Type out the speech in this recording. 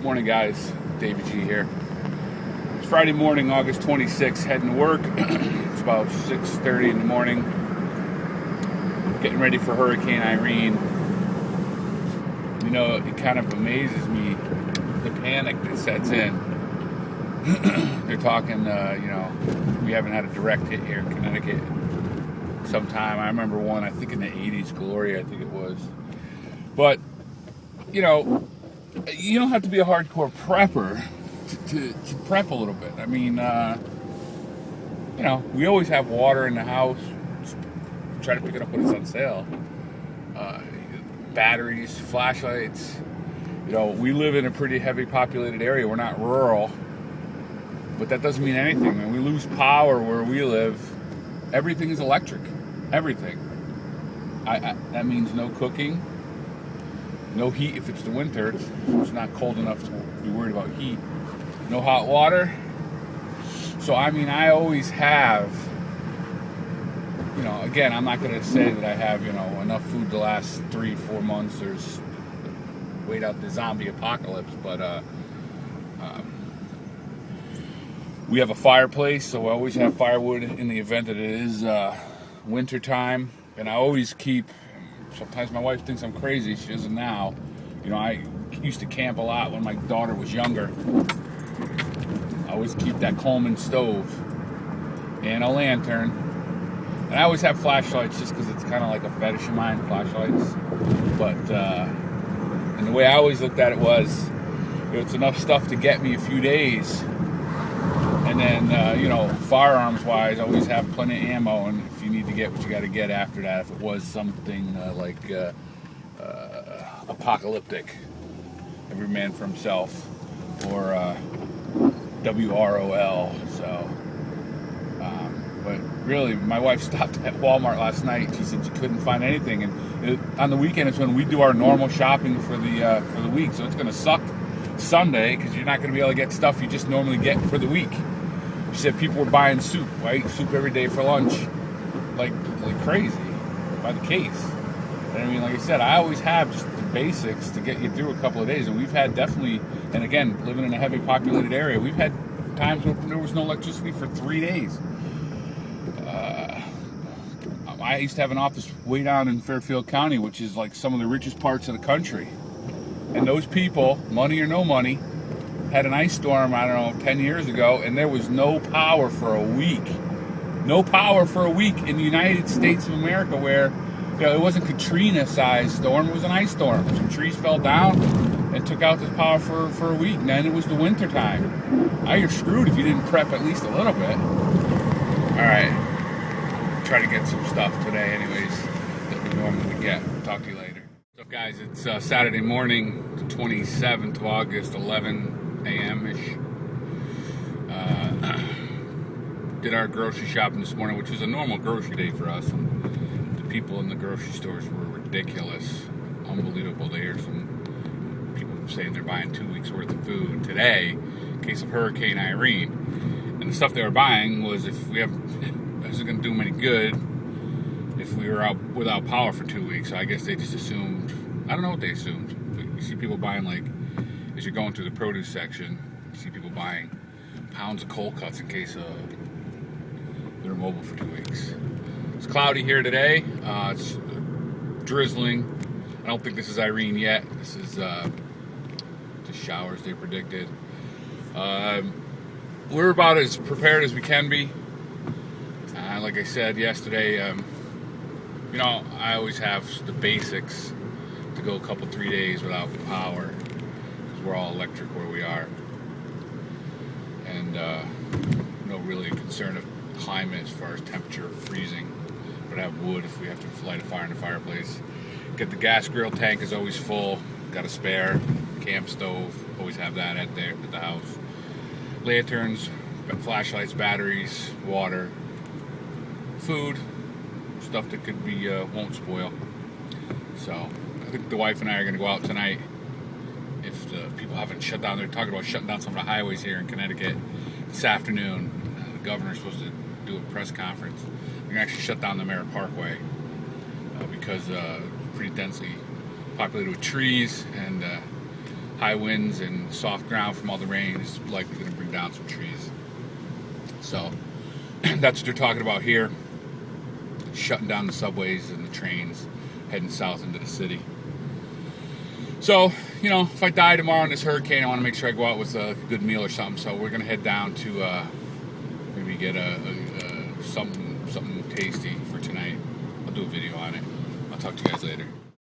Morning, guys. David G here. It's Friday morning, August 26th, heading to work. It's about 6:30 in the morning. Getting ready for Hurricane Irene. You know, it kind of amazes me, the panic that sets in. They're talking, we haven't had a direct hit here in Connecticut sometime. I remember one, I think in the 80s, Gloria, I think it was. But, you don't have to be a hardcore prepper to prep a little bit. I mean, we always have water in the house. Just try to pick it up when it's on sale. Batteries, flashlights. We live in a pretty heavy populated area. We're not rural, but that doesn't mean anything. When we lose power where we live, everything is electric. Everything. That means no cooking. No heat if it's the winter. It's not cold enough to be worried about heat. No hot water. So, I always have, again, I'm not going to say that I have, enough food to last 3-4 months or wait out the zombie apocalypse, but we have a fireplace, so I always have firewood in the event that it is winter time. And I always keep, sometimes my wife thinks I'm crazy, she doesn't now. I used to camp a lot when my daughter was younger. I always keep that Coleman stove and a lantern. And I always have flashlights just because it's kind of like a fetish of mine, flashlights. But, and the way I always looked at it was, it's enough stuff to get me a few days. And then, firearms-wise, I always have plenty of ammo, and if you need to get what you got to get after that, if it was something like apocalyptic, every man for himself, or WROL. So, but really, my wife stopped at Walmart last night. She said she couldn't find anything, and on the weekend is when we do our normal shopping for the week. So it's going to suck Sunday because you're not going to be able to get stuff you just normally get for the week. She said people were buying soup, right? Soup every day for lunch, like crazy, by the case. And like I said, I always have just the basics to get you through a couple of days. And we've had definitely, and again, living in a heavy populated area, we've had times when there was no electricity for 3 days. I used to have an office way down in Fairfield County, which is like some of the richest parts of the country. And those people, money or no money, had an ice storm, 10 years ago, and there was no power for a week. No power for a week in the United States of America, where it wasn't Katrina-sized storm, it was an ice storm. Some trees fell down and took out the power for a week, and then it was the winter time. Now you're screwed if you didn't prep at least a little bit. All right. Try to get some stuff today anyways that we normally get. Talk to you later. What's up, guys? It's Saturday morning, the 27th of August, 11 a.m.-ish. Did our grocery shopping this morning, which was a normal grocery day for us. And the people in the grocery stores were ridiculous. Unbelievable. They hear some people saying they're buying 2 weeks worth of food today in case of Hurricane Irene. And the stuff they were buying was it wasn't going to do them any good if we were out without power for 2 weeks. So I guess they just assumed, I don't know what they assumed, but you see people buying, like, as you're going through the produce section, you see people buying pounds of cold cuts in case they're mobile for 2 weeks. It's cloudy here today. It's drizzling. I don't think this is Irene yet. This is the showers they predicted. We're about as prepared as we can be. Like I said yesterday, I always have the basics to go a couple, 3 days without power, because we're all electric where we are. And no really concern of climate as far as temperature freezing, but I have wood if we have to light a fire in the fireplace. Get the gas grill tank is always full, got a spare camp stove, always have that at the house. Lanterns, flashlights, batteries, water, food, stuff that could be won't spoil. So I think the wife and I are going to go out tonight. If the people haven't shut down, they're talking about shutting down some of the highways here in Connecticut this afternoon. The governor's supposed to do a press conference. They're going to actually shut down the Merritt Parkway because pretty densely populated with trees, and high winds and soft ground from all the rain is likely going to bring down some trees. So that's what they're talking about here, shutting down the subways and the trains heading south into the city. So, if I die tomorrow in this hurricane, I want to make sure I go out with a good meal or something. So we're going to head down to maybe get something tasty for tonight. I'll do a video on it. I'll talk to you guys later.